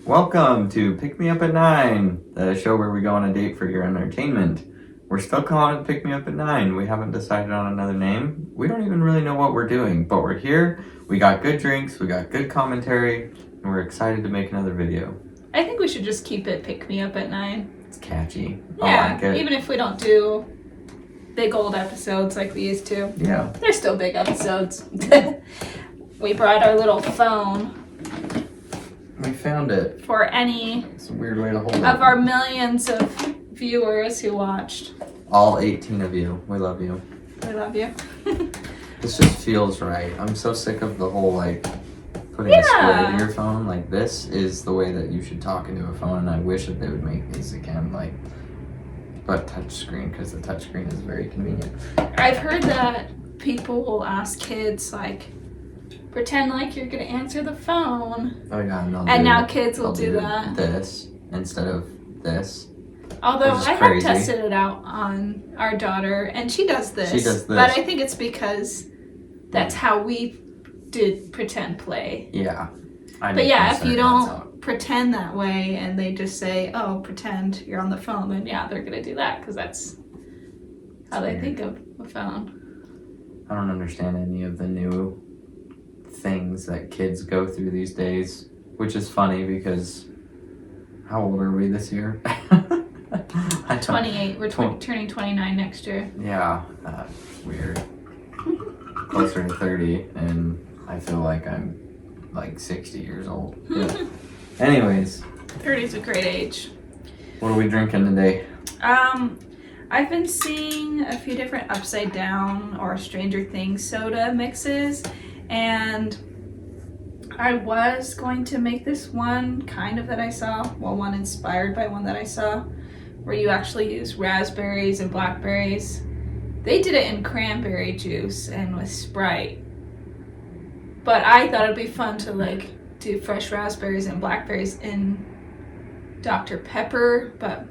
Welcome to Pick Me Up at 9, the show where we go on a date for your entertainment. We're still calling it Pick Me Up at 9. We haven't decided on another name. We don't even really know what we're doing, but we're here. We got good drinks, we got good commentary, and we're excited to make another video. I think we should just keep it Pick Me Up at 9. It's catchy. Yeah, I like it. even if we don't do big old episodes like we used to. Yeah. They're still big episodes. We brought our little phone We found it. for any It's a weird way to hold it. of our millions of viewers who watched. All 18 of you. We love you. We love you. This just feels right. I'm so sick of the whole, putting a square to your phone. This is the way that you should talk into a phone, and I wish that they would make these again, but touch screen, because the touch screen is very convenient. I've heard that people will ask kids, pretend like you're going to answer the phone. Oh yeah, And now kids will do that. This instead of this. Although Which is I have crazy. tested it out on our daughter, and she does this. She does this. But I think it's because that's how we did pretend play. Yeah. But yeah, if you don't pretend that way and they just say, oh, pretend you're on the phone, then yeah, they're going to do that because that's how they think of a phone. I don't understand any of the new things that kids go through these days, which is funny because how old are we this year? 28. We're turning 29 next year. Yeah, weird. Closer to 30, and I feel like I'm 60 years old. Yeah. Anyways, 30 is a great age. what are we drinking today? I've been seeing a few different Upside Down or Stranger Things soda mixes, and I was going to make this one that I saw, one inspired by one that I saw, where you actually use raspberries and blackberries. They did it in cranberry juice and with Sprite, but I thought it'd be fun to do fresh raspberries and blackberries in Dr. Pepper, but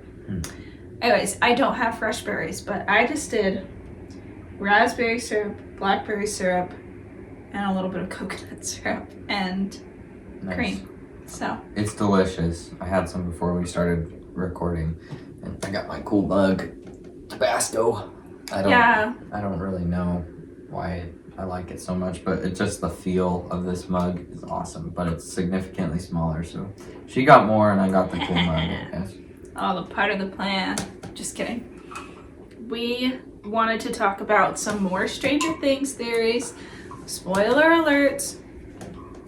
anyways, I don't have fresh berries, but I just did raspberry syrup, blackberry syrup, and a little bit of coconut syrup and cream. So It's delicious. I had some before we started recording, and I got my cool mug, Tabasco. I don't really know why I like it so much, but it's just the feel of this mug is awesome, but it's significantly smaller, so she got more and I got the cool mug, I guess. all the part of the plan. Just kidding. We wanted to talk about some more Stranger Things theories. Spoiler alerts.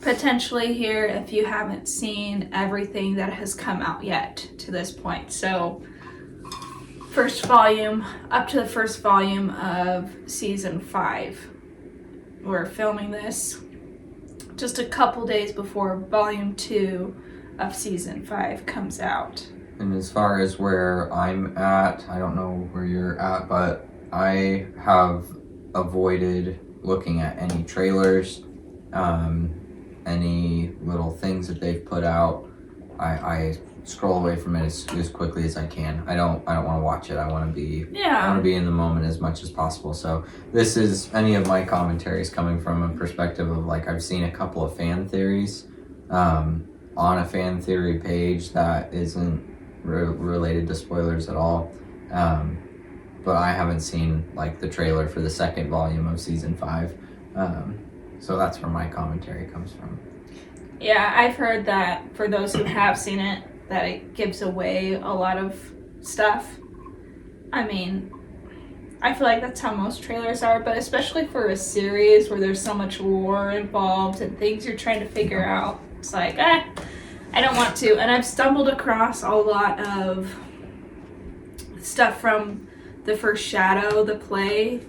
Potentially here if you haven't seen everything that has come out yet to this point. So first volume, up to the first volume of season 5. We're filming this just a couple days before volume 2 of season 5 comes out. And as far as where I'm at, I don't know where you're at, but I have avoided looking at any trailers, any little things that they've put out. I scroll away from it as quickly as I can. I don't want to watch it. I want to be in the moment as much as possible. So this is any of my commentaries coming from a perspective of I've seen a couple of fan theories on a fan theory page that isn't related to spoilers at all. But I haven't seen the trailer for the second volume of season 5. So that's where my commentary comes from. Yeah, I've heard that for those who have seen it, that it gives away a lot of stuff. I mean, I feel like that's how most trailers are, but especially for a series where there's so much lore involved and things you're trying to figure out, it's I don't want to. And I've stumbled across a lot of stuff from the first Shadow, the play,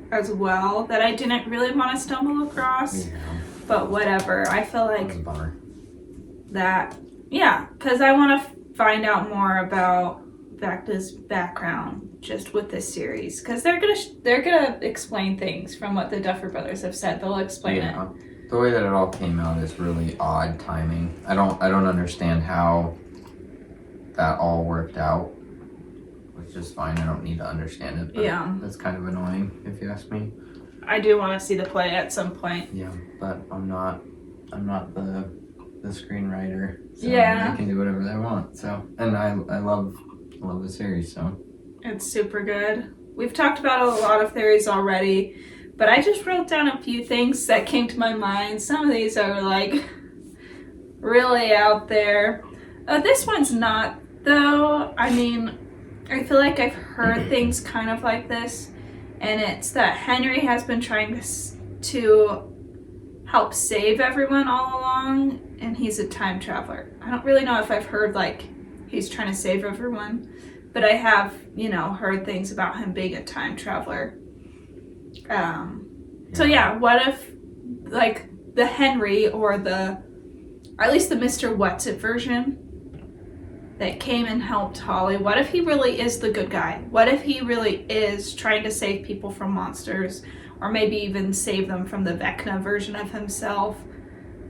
as well, that I didn't really want to stumble across. Yeah. But whatever. I feel That was a bummer. because I want to find out more about Vecna's background just with this series, because they're gonna explain things from what the Duffer Brothers have said. They'll explain it. The way that it all came out is really odd timing. I don't understand how that all worked out, which is fine. I don't need to understand it. But Yeah. that's kind of annoying if you ask me. I do want to see the play at some point. Yeah, but I'm not the screenwriter. So Yeah. they can do whatever they want. So, and I love the series. So it's super good. We've talked about a lot of theories already, but I just wrote down a few things that came to my mind. Some of these are like really out there. This one's not, though. I mean, I feel like I've heard things kind of like this, and it's that Henry has been trying to help save everyone all along, and he's a time traveler. I don't really know if I've heard like he's trying to save everyone, but I have, heard things about him being a time traveler. So yeah, what if like the Henry or at least the Mr. What's-It version that came and helped Holly, what if he really is the good guy? What if he really is trying to save people from monsters, or maybe even save them from the Vecna version of himself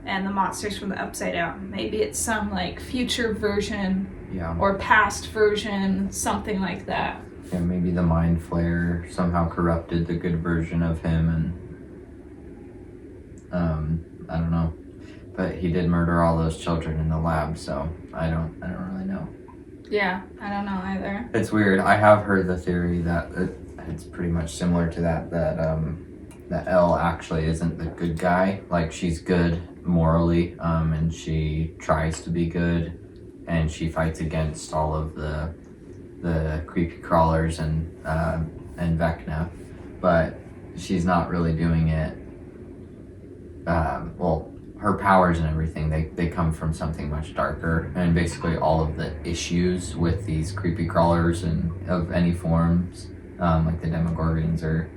and the monsters from the Upside Down? Maybe it's some like future version or past version, something like that. Yeah, maybe the Mind Flayer somehow corrupted the good version of him, and I don't know. But he did murder all those children in the lab, so I don't really know. Yeah, I don't know either. It's weird. I have heard the theory that it's pretty much similar to that Elle actually isn't the good guy. Like, she's good morally, and she tries to be good, and she fights against all of the creepy crawlers and Vecna, but she's not really doing it. Her powers and everything, they come from something much darker, and basically all of the issues with these creepy crawlers and of any forms, like the Demogorgons or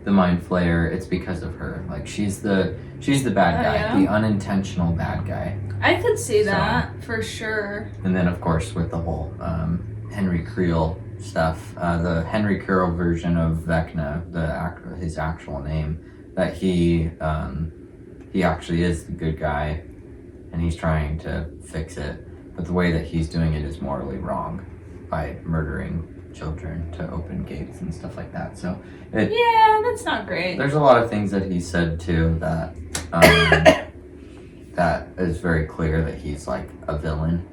the Mind Flayer, it's because of her. Like, she's the bad guy, the unintentional bad guy. I could see that for sure. And then of course with the whole Henry Creel stuff, the Henry Creel version of Vecna, his actual name, that he actually is the good guy, and he's trying to fix it, but the way that he's doing it is morally wrong by murdering children to open gates and stuff like that. So that's not great. There's a lot of things that he said too that that is very clear that he's like a villain,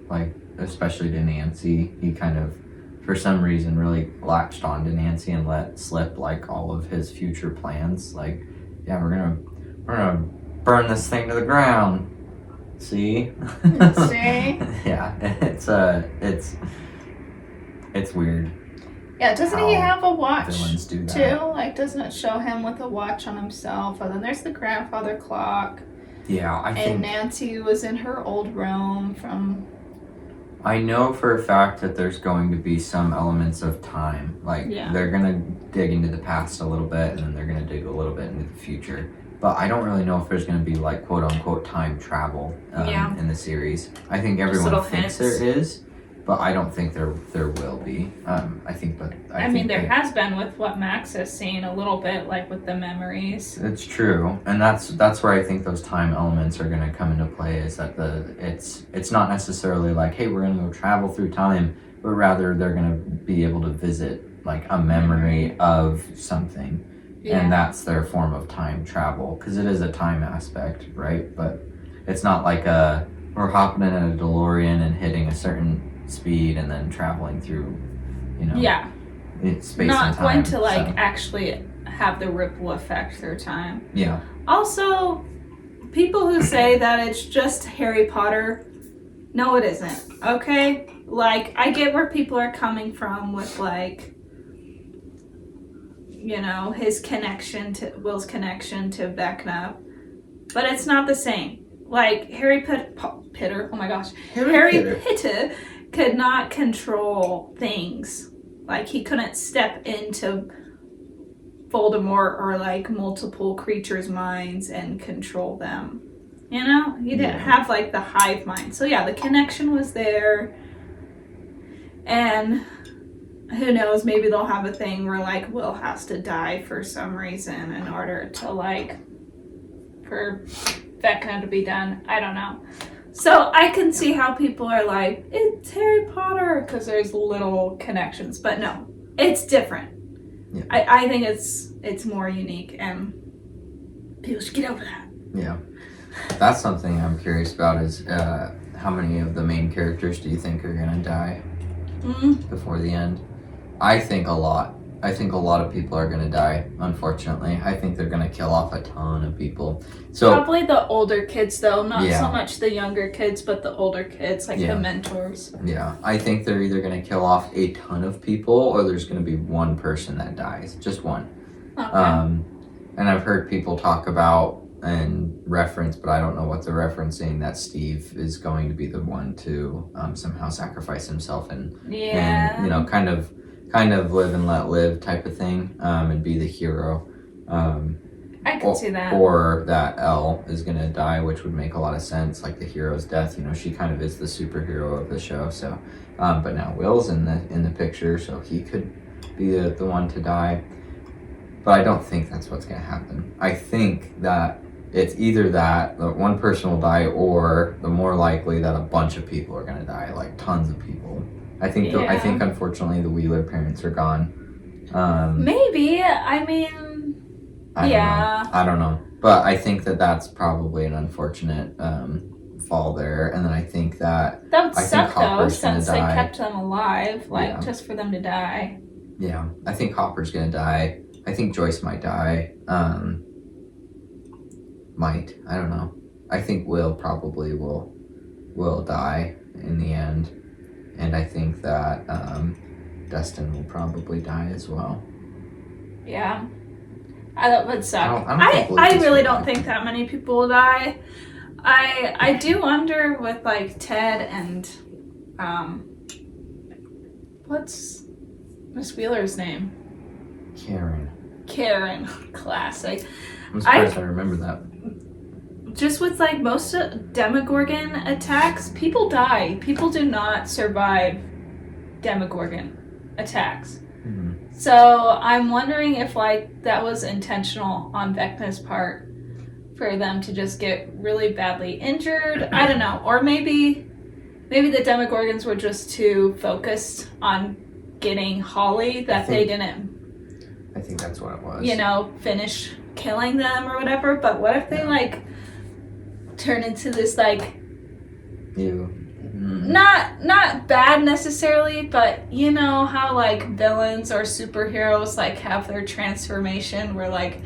like especially to Nancy. He kind of, for some reason, really latched on to Nancy and let slip like all of his future plans. Like, yeah, we're gonna burn this thing to the ground. See? See? Yeah, it's weird. Yeah, doesn't he have a watch villains do that. too? Like, doesn't it show him with a watch on himself? And then there's the grandfather clock. Yeah, I think. And Nancy was in her old room from. I know for a fact that there's going to be some elements of time. Like, they're gonna dig into the past a little bit, and then they're gonna dig a little bit into the future. But I don't really know if there's going to be like quote unquote time travel in the series. I think everyone thinks there is, but I don't think there will be. I think there has been with what Max has seen a little bit, like with the memories. It's true, and that's where I think those time elements are going to come into play. Is that it's not necessarily like, hey, we're going to go travel through time, but rather they're going to be able to visit like a memory of something. Yeah. And that's their form of time travel, because it is a time aspect, right? But it's not like we're hopping in a DeLorean and hitting a certain speed and then traveling through, space not and time. Not going to actually have the ripple effect through time. Yeah. Also, people who say that it's just Harry Potter, no, it isn't. Okay, like I get where people are coming from with like. His connection to Will's connection to Vecna, but it's not the same. Like Harry Potter, oh my gosh, Harry Potter could not control things. Like he couldn't step into Voldemort or like multiple creatures' minds and control them. He didn't have like the hive mind. So yeah, the connection was there, and. Who knows, maybe they'll have a thing where, like, Will has to die for some reason in order to, like, for Vecna to be done. I don't know. So I can see how people are like, it's Harry Potter, because there's little connections. But no, it's different. Yeah. I think it's more unique, and people should get over that. Yeah. That's something I'm curious about is how many of the main characters do you think are gonna die Mm, before the end? I think a lot. I think a lot of people are gonna die, unfortunately. I think they're gonna kill off a ton of people. So probably the older kids, though. Not Yeah. so much the younger kids, but the older kids, like Yeah. the mentors. yeah, I think they're either gonna kill off a ton of people or there's gonna be one person that dies. Just one. Okay. And I've heard people talk about and reference, but I don't know what they're referencing, that Steve is going to be the one to somehow sacrifice himself and Yeah. you know, kind of live and let live type of thing, and be the hero. I can see that. Or that Elle is gonna die, which would make a lot of sense, like the hero's death. You know, she kind of is the superhero of the show. So, but now Will's in the picture, so he could be the one to die. But I don't think that's what's gonna happen. I think that it's either that one person will die, or the more likely that a bunch of people are gonna die, like tons of people. I think I think unfortunately the Wheeler parents are gone. Maybe. I mean, I don't know. But I think that that's probably an unfortunate fall there. And then I think that that would I suck, think though, Hopper's gonna since they die. kept them alive, like, Yeah. just for them to die. yeah, I think Hopper's gonna die. I think Joyce might die. Might. I don't know. I think Will probably will die in the end. And I think that Dustin will probably die as well. Yeah. That would suck. I don't think I Lucas really will don't die. think that many people will die. I do wonder with, like, Ted and what's Miss Wheeler's name? Karen. Classic. I'm surprised I remember that. Just with, like, most Demogorgon attacks, people die. People do not survive Demogorgon attacks. Mhm. So I'm wondering if, like, that was intentional on Vecna's part for them to just get really badly injured. I don't know. Or maybe the Demogorgons were just too focused on getting Holly that they didn't, I think that's what it was. you know, finish killing them or whatever. But what if they, like, turn into this, like, not bad necessarily, but you know how, like, villains or superheroes, like, have their transformation where, like,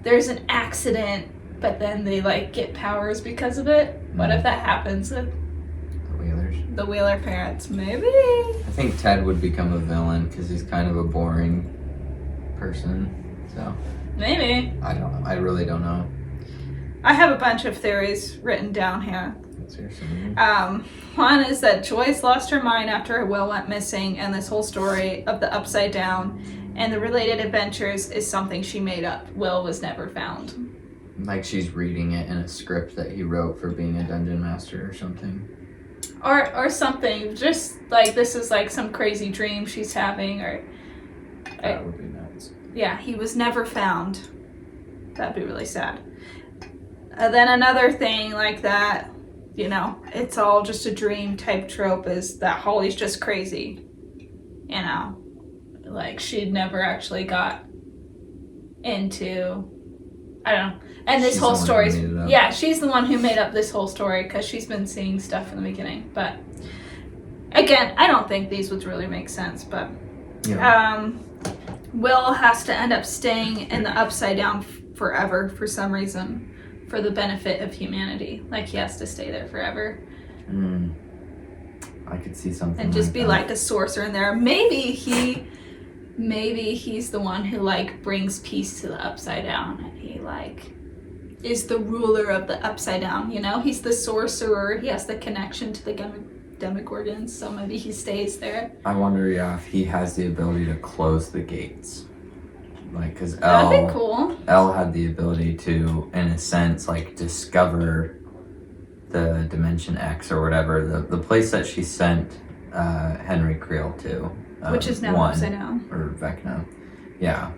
there's an accident but then they, like, get powers because of it. What if that happens with The Wheelers. the Wheeler parents? Maybe. I think Ted would become a villain because he's kind of a boring person. So Maybe. I don't know. I really don't know. I have a bunch of theories written down here. Seriously. One is that Joyce lost her mind after Will went missing, and this whole story of the Upside Down and the related adventures is something she made up. Will was never found. Like she's reading it in a script that he wrote for being a dungeon master or something. Or something. Just like this is like some crazy dream she's having, or That would be nuts. yeah, he was never found. That'd be really sad. Then another thing like that, you know, it's all just a dream type trope is that Holly's just crazy. You know, like she'd never actually got into, I don't know. And this She's whole the one who story's, made it up. yeah, she's the one who made up this whole story because she's been seeing stuff from the beginning. But again, I don't think these would really make sense, but Yeah. Will has to end up staying in the Upside Down forever for some reason, for the benefit of humanity. Like he has to stay there forever I could see something and just like be that. like a sorcerer in there. Maybe he's the one who like brings peace to the Upside Down, and he like is the ruler of the Upside Down. You know, he's the sorcerer. He has the connection to the Demogorgons, so maybe he stays there. I wonder, if he has the ability to close the gates. Like, because That'd be cool. Elle had the ability to, in a sense, like, discover the Dimension X or whatever, the place that she sent Henry Creel to. Which is now one, Upside Down. Or Vecna. Yeah.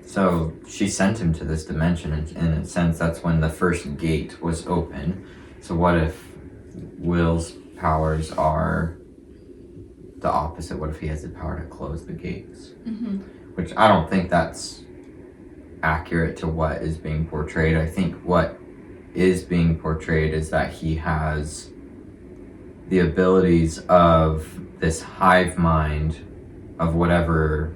So she sent him to this dimension, and in a sense, that's when the first gate was open. So what if Will's powers are the opposite? What if he has the power to close the gates? Mm-hmm. Which I don't think that's accurate to what is being portrayed. I think what is being portrayed is that he has the abilities of this hive mind of whatever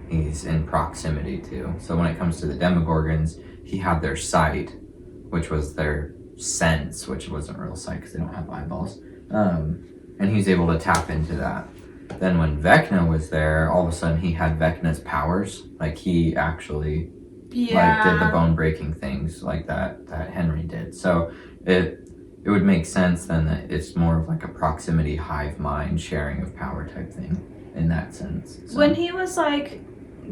he's in proximity to. So when it comes to the Demogorgons, he had their sight, which was their sense, which wasn't real sight because they don't have eyeballs. And he's able to tap into that. Then when Vecna was there, all of a sudden he had Vecna's powers. Like he actually did the bone breaking things like that Henry did. So it would make sense then that it's more of like a proximity hive mind sharing of power type thing in that sense. So. When he was like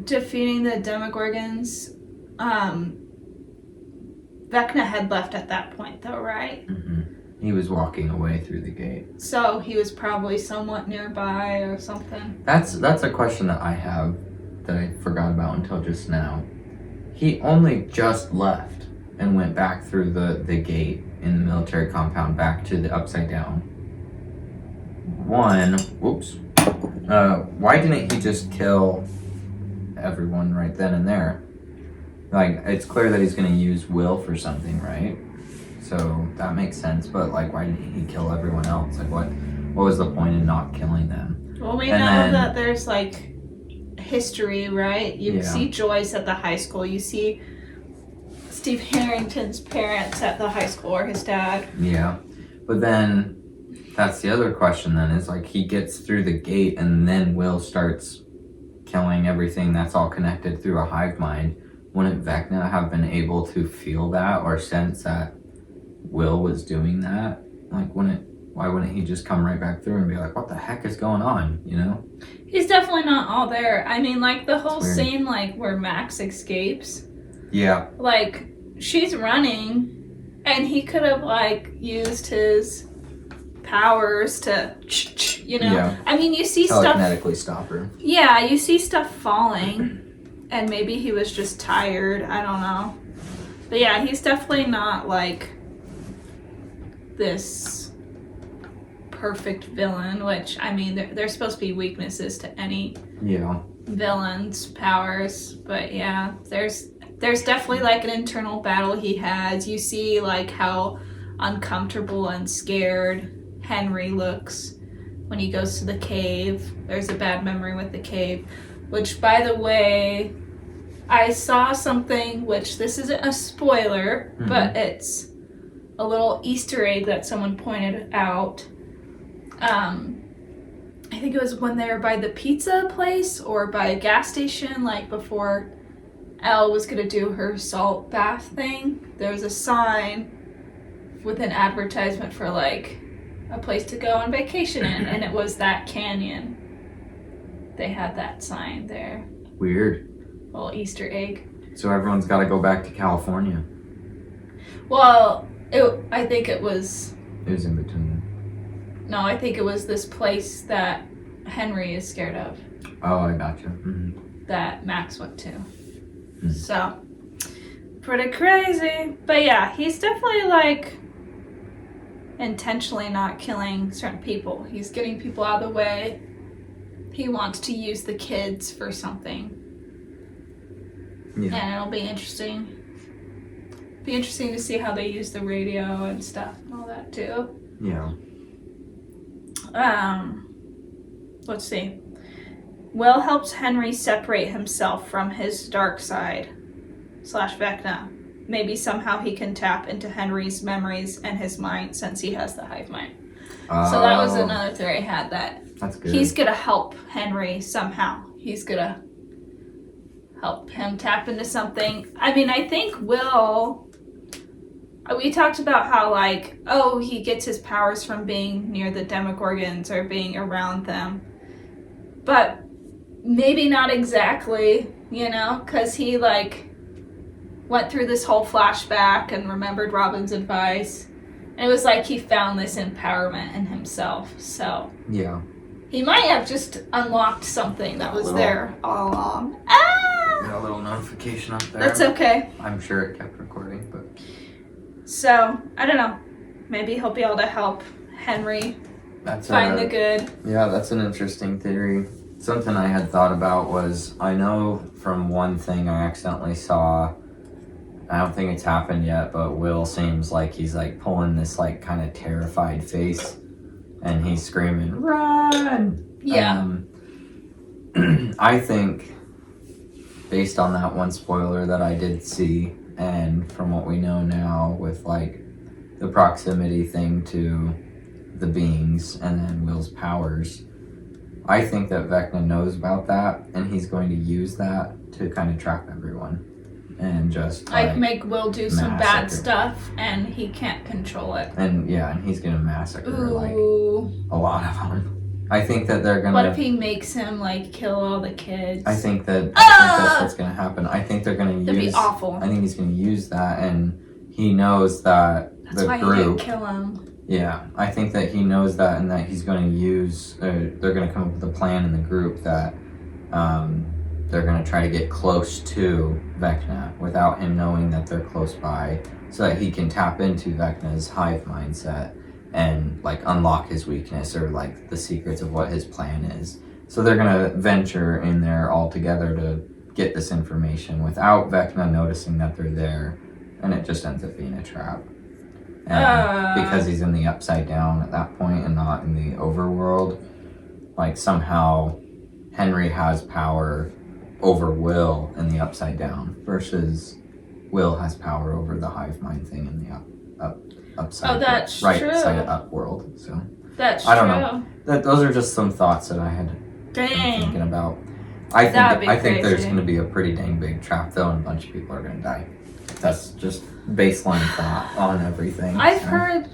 defeating the Demogorgons, Vecna had left at that point though, right? Mm-hmm. He was walking away through the gate. So he was probably somewhat nearby or something. That's a question that I have that I forgot about until just now. He only just left and went back through the gate in the military compound back to the Upside Down. Why didn't he just kill everyone right then and there? Like, it's clear that he's going to use Will for something, right? So that makes sense, but like, why didn't he kill everyone else? Like, what was the point in not killing them? Well, we know that there's like history, right? You see Joyce at the high school. You see Steve Harrington's parents at the high school, or his dad. Yeah, but then that's the other question. Then is like he gets through the gate, and then Will starts killing everything that's all connected through a hive mind. Wouldn't Vecna have been able to feel that or sense that Will was doing that? Like, why wouldn't he just come right back through and be like, what the heck is going on, you know? He's definitely not all there. I mean, like, the whole scene, like, where Max escapes. Yeah. Like, she's running, and he could have, like, used his powers to, you know? Yeah. I mean, you see stuff... telekinetically stop her. Yeah, you see stuff falling, and maybe he was just tired. I don't know. But yeah, he's definitely not, like, this perfect villain, which, I mean, there's supposed to be weaknesses to any villain's powers, but yeah, there's definitely like an internal battle he has. You see like how uncomfortable and scared Henry looks when he goes to the cave. There's a bad memory with the cave, which, by the way, I saw something, which this isn't a spoiler, but it's a little Easter egg that someone pointed out. I think it was when they were by the pizza place or by a gas station, like before Elle was gonna do her salt bath thing. There was a sign with an advertisement for like a place to go on vacation in, and it was that canyon. They had that sign there. Weird. Little Easter egg. So everyone's got to go back to California. Well, I think it was... It was in between. No, I think it was this place that Henry is scared of. Oh, I gotcha. Mm-hmm. That Max went to. Mm-hmm. So, pretty crazy. But yeah, he's definitely like intentionally not killing certain people. He's getting people out of the way. He wants to use the kids for something. Yeah. And it'll be interesting. Be interesting to see how they use the radio and stuff and all that too. Yeah. Let's see. Will helps Henry separate himself from his dark side / Vecna. Maybe somehow he can tap into Henry's memories and his mind since he has the hive mind. So that was another theory I had, that's good. He's gonna help Henry somehow. He's gonna help him tap into something. I mean, I think Will... We talked about how, like, he gets his powers from being near the Demogorgons or being around them. But maybe not exactly, you know? Because he, like, went through this whole flashback and remembered Robin's advice. And it was like he found this empowerment in himself. So... yeah. He might have just unlocked something that was there all along. Got a little notification up there. That's okay. I'm sure it kept recording, but... So, I don't know. Maybe he'll be able to help Henry find the good. Yeah, that's an interesting theory. Something I had thought about was, I know from one thing I accidentally saw, I don't think it's happened yet, but Will seems like he's like pulling this like kind of terrified face. and he's screaming, "Run!" Yeah. I think, based on that one spoiler that I did see, and from what we know now with like the proximity thing to the beings and then Will's powers, I think that Vecna knows about that, and he's going to use that to kind of trap everyone and just like make Will do some bad stuff, and he can't control it. And he's gonna massacre like a lot of them. I think that they're gonna. What if he makes him like kill all the kids? I think that's what's gonna happen. I think they're gonna That'd be awful. I think he's gonna use that, and he knows that that's why he didn't kill him. Yeah, I think that he knows that, and that he's going to use. They're going to come up with a plan in the group that they're going to try to get close to Vecna without him knowing that they're close by, so that he can tap into Vecna's hive mindset and like unlock his weakness or like the secrets of what his plan is. So they're going to venture in there all together to get this information without Vecna noticing that they're there, and it just ends up being a trap. And because he's in the Upside Down at that point and not in the overworld, like somehow Henry has power over Will in the Upside Down versus Will has power over the hive mind thing in the upside. Oh, that's right true. side of up world. So that's I don't know. Those are just some thoughts that I had been thinking about. I think there's going to be a pretty dang big trap though, and a bunch of people are going to die. That's just baseline thought on everything. I've heard,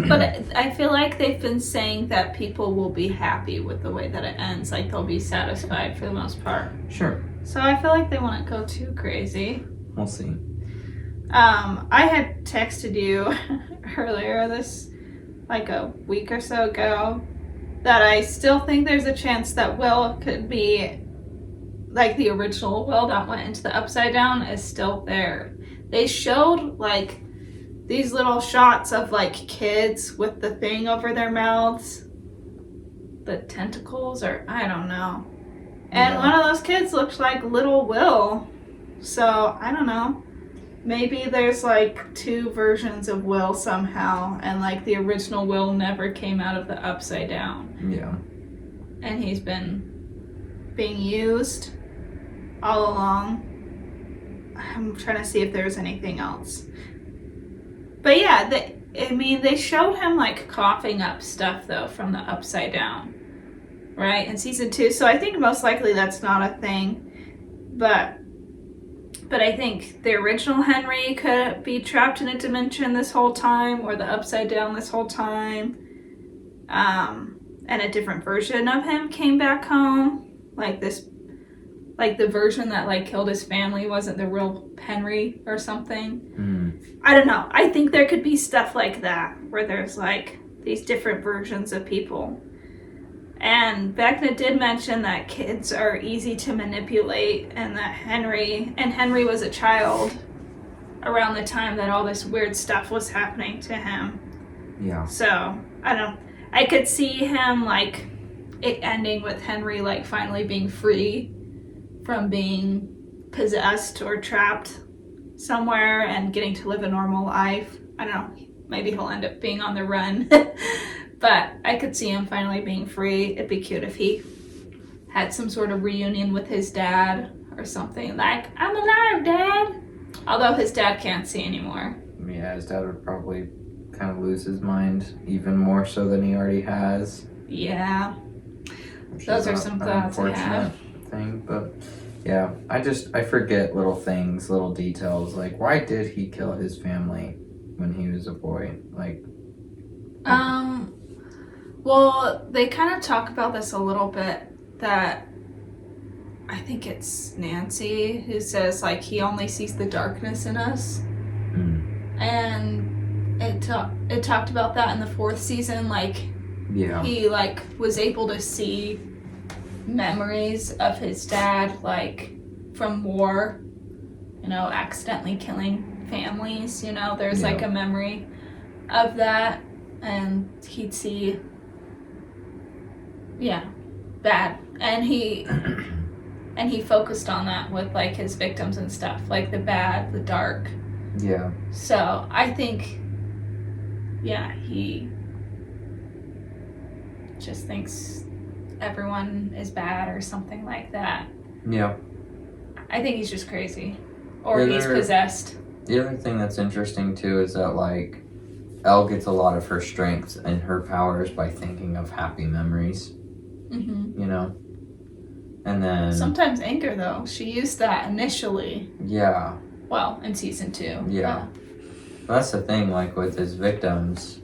but I feel like they've been saying that people will be happy with the way that it ends. Like they'll be satisfied for the most part. Sure. So I feel like they won't go too crazy. We'll see. I had texted you earlier like a week or so ago, that I still think there's a chance that Will could be like the original Will that went into the Upside Down is still there. They showed like these little shots of like kids with the thing over their mouths, the tentacles, or I don't know. And one of those kids looked like little Will. So I don't know. Maybe there's like two versions of Will somehow, and like the original Will never came out of the Upside Down. Yeah. And he's been being used all along. I'm trying to see if there's anything else. But yeah, they showed him like coughing up stuff though from the Upside Down, right? In season 2. So I think most likely that's not a thing. But I think the original Henry could be trapped in a dimension this whole time, or the Upside Down this whole time. And a different version of him came back home. Like the version that like killed his family wasn't the real Henry or something. I don't know. I think there could be stuff like that where there's like these different versions of people. And Vecna did mention that kids are easy to manipulate, and that Henry was a child around the time that all this weird stuff was happening to him. Yeah. So I could see him like it ending with Henry like finally being free from being possessed or trapped somewhere and getting to live a normal life. I don't know, maybe he'll end up being on the run. But I could see him finally being free. It'd be cute if he had some sort of reunion with his dad or something, like, I'm alive, Dad! Although his dad can't see anymore. Yeah, his dad would probably kind of lose his mind even more so than he already has. Yeah. Those are some thoughts I have. Thing, but yeah, I forget little things, little details, like why did he kill his family when he was a boy? Like well, they kind of talk about this a little bit, that I think it's Nancy who says like he only sees the darkness in us. And it talked about that in the 4th season, like he like was able to see memories of his dad, like from war, accidentally killing families, there's like a memory of that, and he'd see bad, and he focused on that with like his victims and stuff, like the bad, the dark. So I think he just thinks everyone is bad or something like that. Yeah. I think he's just crazy. Or he's possessed. The other thing that's interesting too is that like Elle gets a lot of her strength and her powers by thinking of happy memories. Mm-hmm. You know? And then sometimes anger though. She used that initially. Yeah. Well, in season 2. Yeah. But that's the thing, like with his victims,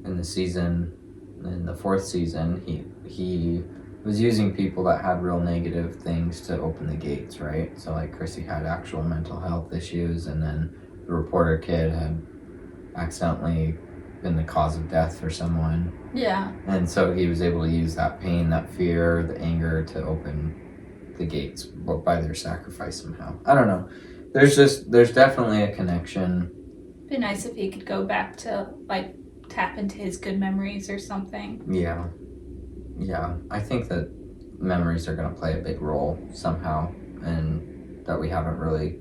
in the 4th season, he was using people that had real negative things to open the gates, right? So like Chrissy had actual mental health issues, and then the reporter kid had accidentally been the cause of death for someone. Yeah. And so he was able to use that pain, that fear, the anger to open the gates by their sacrifice somehow. I don't know. There's definitely a connection. Be nice if he could go back to like tap into his good memories or something. Yeah. I think that memories are going to play a big role somehow, and that we haven't really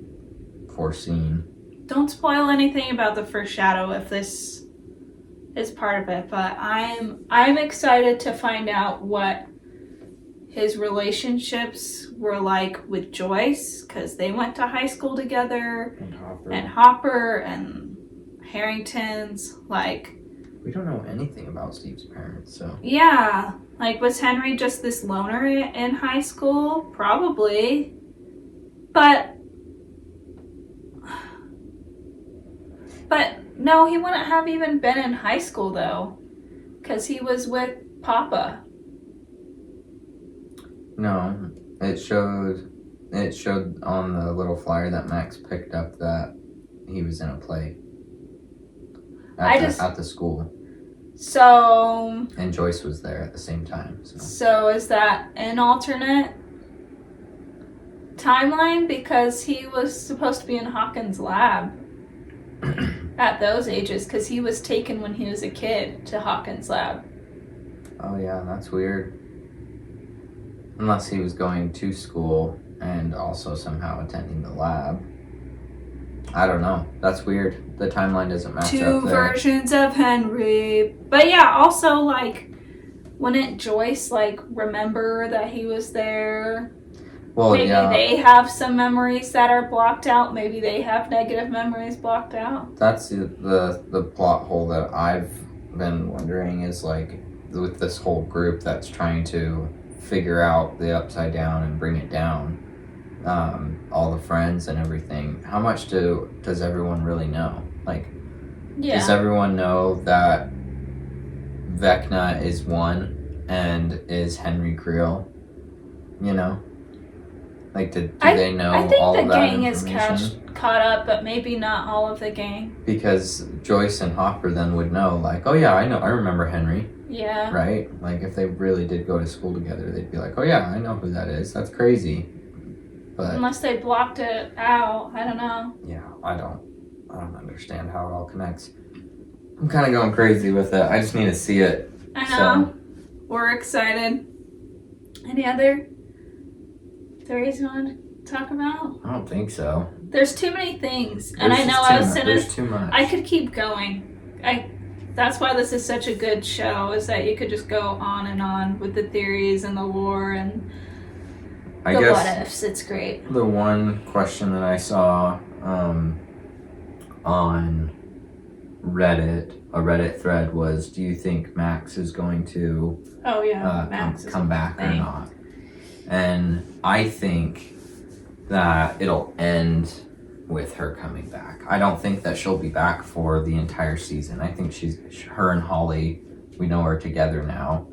foreseen. Don't spoil anything about the first shadow if this is part of it, but I'm excited to find out what his relationships were like with Joyce, because they went to high school together, and Hopper and Harrington's, like... We don't know anything about Steve's parents, so... Yeah, like, was Henry just this loner in high school? Probably. But no, he wouldn't have even been in high school, though, because he was with Papa. No, it showed on the little flyer that Max picked up that he was in a play at the school. So... And Joyce was there at the same time. So is that an alternate timeline? Because he was supposed to be in Hawkins' lab at those ages, because he was taken when he was a kid to Hawkins' lab. Oh yeah, that's weird. Unless he was going to school and also somehow attending the lab. I don't know. That's weird. The timeline doesn't match up there. 2 versions of Henry. But yeah, also, like, wouldn't Joyce, like, remember that he was there? Well, maybe they have some memories that are blocked out. Maybe they have negative memories blocked out. That's the plot hole that I've been wondering is, like, with this whole group that's trying to figure out the upside down and bring it down, all the friends and everything, how much does everyone really know? Like, does everyone know that Vecna is one and is Henry Creel? You know? Like, do they know all of that information? I think the gang is caught up, but maybe not all of the gang. Because Joyce and Hopper then would know, like, oh yeah, I remember Henry. Yeah. Right? Like, if they really did go to school together, they'd be like, oh yeah, I know who that is. That's crazy. But unless they blocked it out, I don't know. Yeah, I don't understand how it all connects. I'm kind of going crazy with it. I just need to see it. I know. So. We're excited. Any other theories you want to talk about? I don't think so. There's too many things. And I know there's too much. I could keep going. That's why this is such a good show, is that you could just go on and on with the theories and the lore and the what ifs. It's great. The one question that I saw on Reddit, a Reddit thread, was, do you think Max is going to come back or not? And I think that it'll end with her coming back. I don't think that she'll be back for the entire season. I think her and Holly, we know her together now.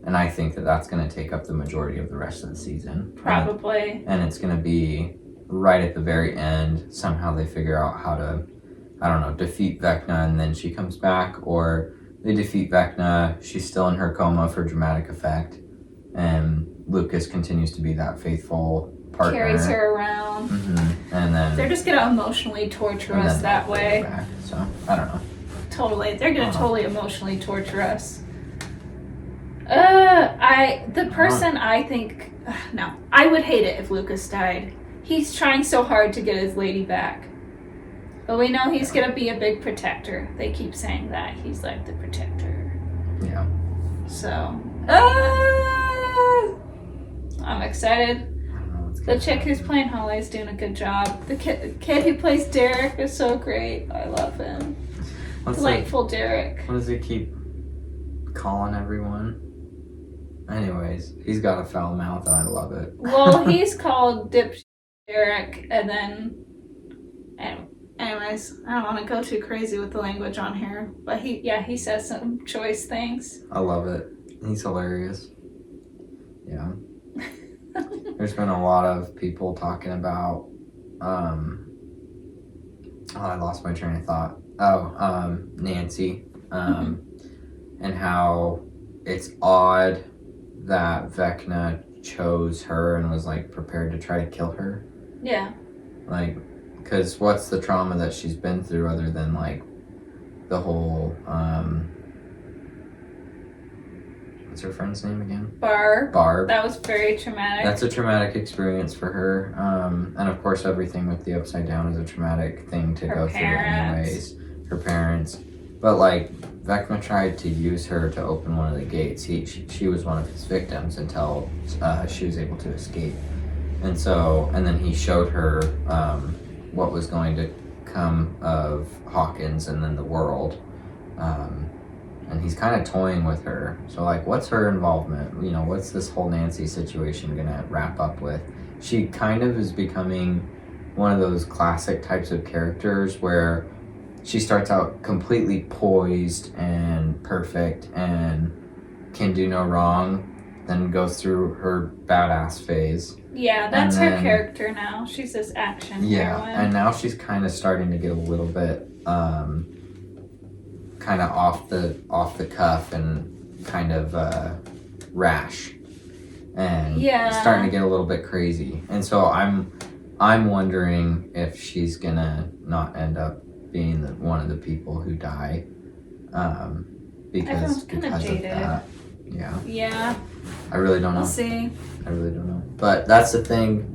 And I think that that's going to take up the majority of the rest of the season. Probably. And it's going to be right at the very end. Somehow they figure out how to, I don't know, defeat Vecna and then she comes back. Or they defeat Vecna, she's still in her coma for dramatic effect. And Lucas continues to be that faithful partner. Carries her around. Mm-hmm. And then they're just going to emotionally torture us that way. Back. So, I don't know. Totally. They're going to totally emotionally torture us. I would hate it if Lucas died. He's trying so hard to get his lady back. But we know he's gonna be a big protector. They keep saying that. He's like the protector. Yeah. So, I'm excited. The chick who's playing Holly is doing a good job. The kid who plays Derek is so great. I love him. Delightful Derek. What does he keep calling everyone? Anyways, he's got a foul mouth and I love it. Well, he's called Dip Derek, and then... Anyways, I don't want to go too crazy with the language on here, but he says some choice things. I love it. He's hilarious. Yeah. There's been a lot of people talking about, I lost my train of thought. Nancy, and how it's odd that Vecna chose her and was like prepared to try to kill her. Yeah. Like, because what's the trauma that she's been through other than like the whole, what's her friend's name again? Barb. That was very traumatic. That's a traumatic experience for her. And of course, everything with the Upside Down is a traumatic thing to go through anyways. Her parents. But like, Vecna tried to use her to open one of the gates. She was one of his victims until she was able to escape. And then he showed her what was going to come of Hawkins and then the world. And he's kind of toying with her. So, like, what's her involvement? You know, what's this whole Nancy situation going to wrap up with? She kind of is becoming one of those classic types of characters where she starts out completely poised and perfect and can do no wrong, then goes through her badass phase. Yeah, that's her character now. She's this action heroine. And now she's kind of starting to get a little bit... kind of off the cuff and kind of rash and starting to get a little bit crazy. And so I'm wondering if she's gonna not end up being one of the people who die because of that. Yeah. I really don't know. We'll see. I really don't know. But that's the thing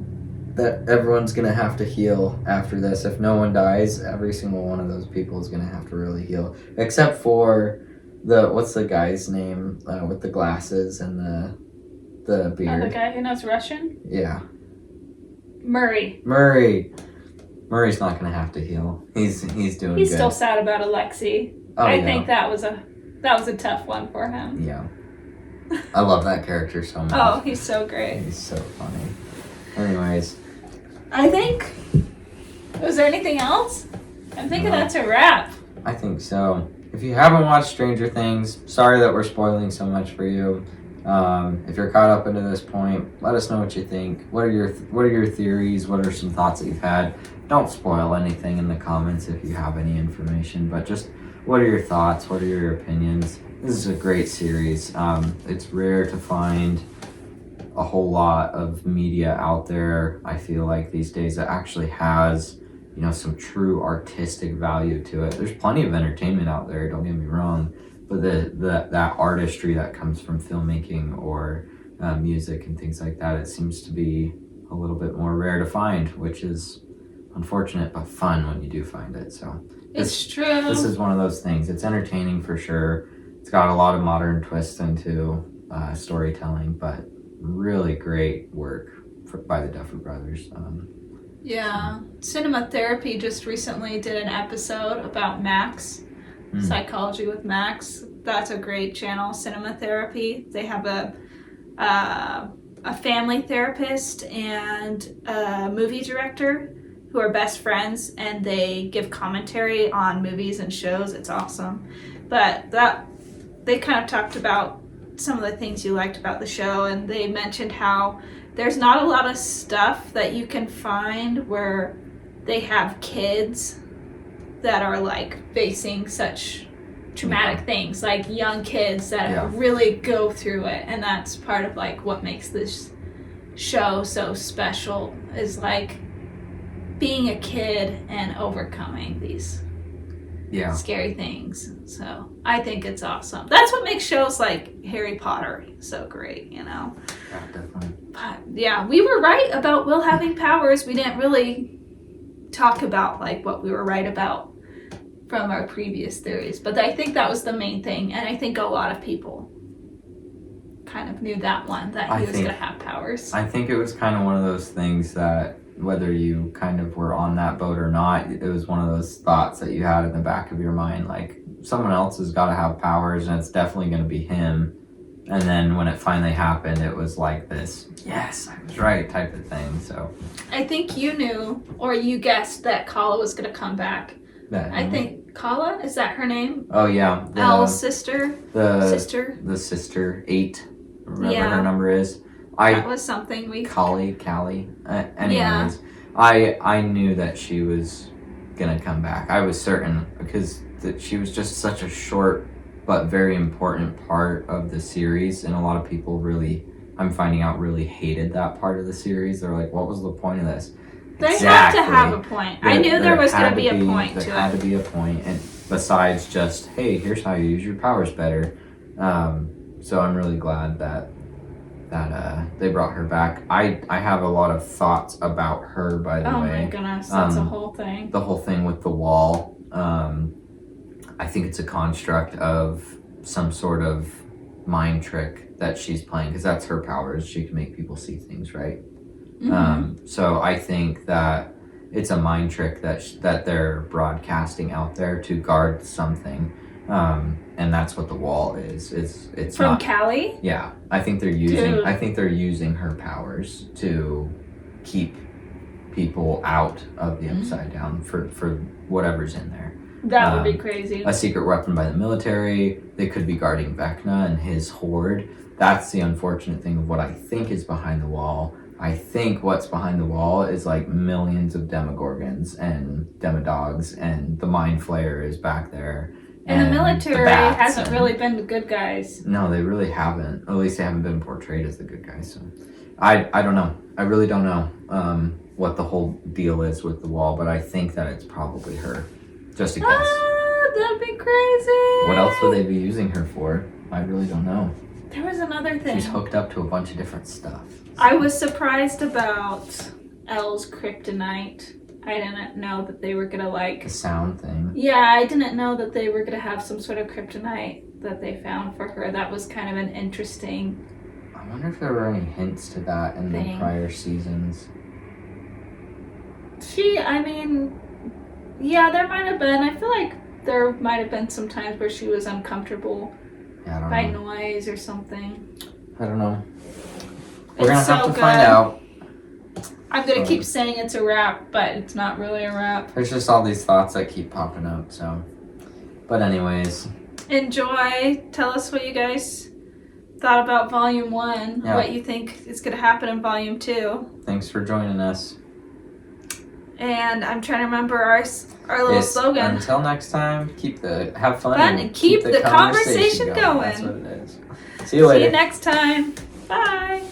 that everyone's gonna have to heal after this. If no one dies, every single one of those people is gonna have to really heal, except for what's the guy's name with the glasses and the beard? The guy who knows Russian? Yeah. Murray. Murray's not gonna have to heal. He's doing. He's good. Still sad about Alexei. I think that was a tough one for him. Yeah. I love that character so much. Oh, he's so great. He's so funny. Anyways. I think... Was there anything else? I'm thinking that's a wrap. I think so. If you haven't watched Stranger Things, sorry that we're spoiling so much for you. If you're caught up into this point, let us know what you think. What are your theories? What are some thoughts that you've had? Don't spoil anything in the comments if you have any information, but just what are your thoughts? What are your opinions? This is a great series. It's rare to find a whole lot of media out there, I feel like, these days that actually has, you know, some true artistic value to it. There's plenty of entertainment out there, don't get me wrong, but that artistry that comes from filmmaking or music and things like that, it seems to be a little bit more rare to find, which is unfortunate but fun when you do find it. So it's true. This is one of those things. It's entertaining for sure. It's got a lot of modern twists into storytelling, but really great work by the Duffer Brothers. Cinema Therapy just recently did an episode about Max, Psychology with Max. That's a great channel, Cinema Therapy. They have a family therapist and a movie director who are best friends, and they give commentary on movies and shows. It's awesome. But they kind of talked about some of the things you liked about the show, and they mentioned how there's not a lot of stuff that you can find where they have kids that are like facing such traumatic things, like young kids that really go through it. And that's part of like what makes this show so special, is like being a kid and overcoming these scary things. So I think it's awesome. That's what makes shows like Harry Potter so great, you know. Yeah, definitely. But yeah, we were right about Will having powers. We didn't really talk about like what we were right about from our previous theories. But I think that was the main thing, and I think a lot of people kind of knew that one, that he was going to have powers. I think it was kind of one of those things that whether you kind of were on that boat or not, it was one of those thoughts that you had in the back of your mind, like someone else has got to have powers and it's definitely going to be him. And then when it finally happened, it was like this, yes, I was right type of thing. So I think you knew, or you guessed that Kala was going to come back. I think Kala, is that her name? Oh yeah, El's sister. The sister 8, whatever her number is. That was something we. Callie. Anyways, I knew that she was gonna come back. I was certain because she was just such a short but very important part of the series, and a lot of people really, I'm finding out, really hated that part of the series. They're like, what was the point of this? They have to have a point. I knew there was going to be a point to it. There had to be a point, and besides just, hey, here's how you use your powers better. So I'm really glad that they brought her back. I have a lot of thoughts about her, by the way. Oh my goodness, that's a whole thing. The whole thing with the wall. I think it's a construct of some sort of mind trick that she's playing, because that's her powers. She can make people see things, right? Mm-hmm. So I think that it's a mind trick that they're broadcasting out there to guard something, and that's what the wall is. It's from not, Callie. Yeah, I think they're using her powers to keep people out of the Upside Down for whatever's in there. That would be crazy. A secret weapon by the military. They could be guarding Vecna and his horde. That's the unfortunate thing of what I think is behind the wall. I think what's behind the wall is like millions of Demogorgons and Demodogs, and the Mind Flayer is back there. And the military hasn't really been the good guys. No, they really haven't. At least they haven't been portrayed as the good guys. So I don't know. I really don't know what the whole deal is with the wall, but I think that it's probably her. Just a guess. That'd be crazy. What else would they be using her for? I really don't know. There was another thing. She's hooked up to a bunch of different stuff. I was surprised about El's kryptonite. I didn't know that they were gonna the sound thing. Yeah, I didn't know that they were gonna have some sort of kryptonite that they found for her. That was kind of an interesting. I wonder if there were any hints to that in the prior seasons. Yeah, there might have been. I feel like there might have been some times where she was uncomfortable by noise or something. I don't know. We're going to have to find out. I'm going to keep saying it's a wrap, but it's not really a wrap. There's just all these thoughts that keep popping up, so. But anyways. Enjoy. Tell us what you guys thought about Volume 1. Yeah. What you think is going to happen in Volume 2. Thanks for joining us. And I'm trying to remember our little slogan. Until next time, have fun and keep the conversation going. That's what it is. See you later. See you next time. Bye.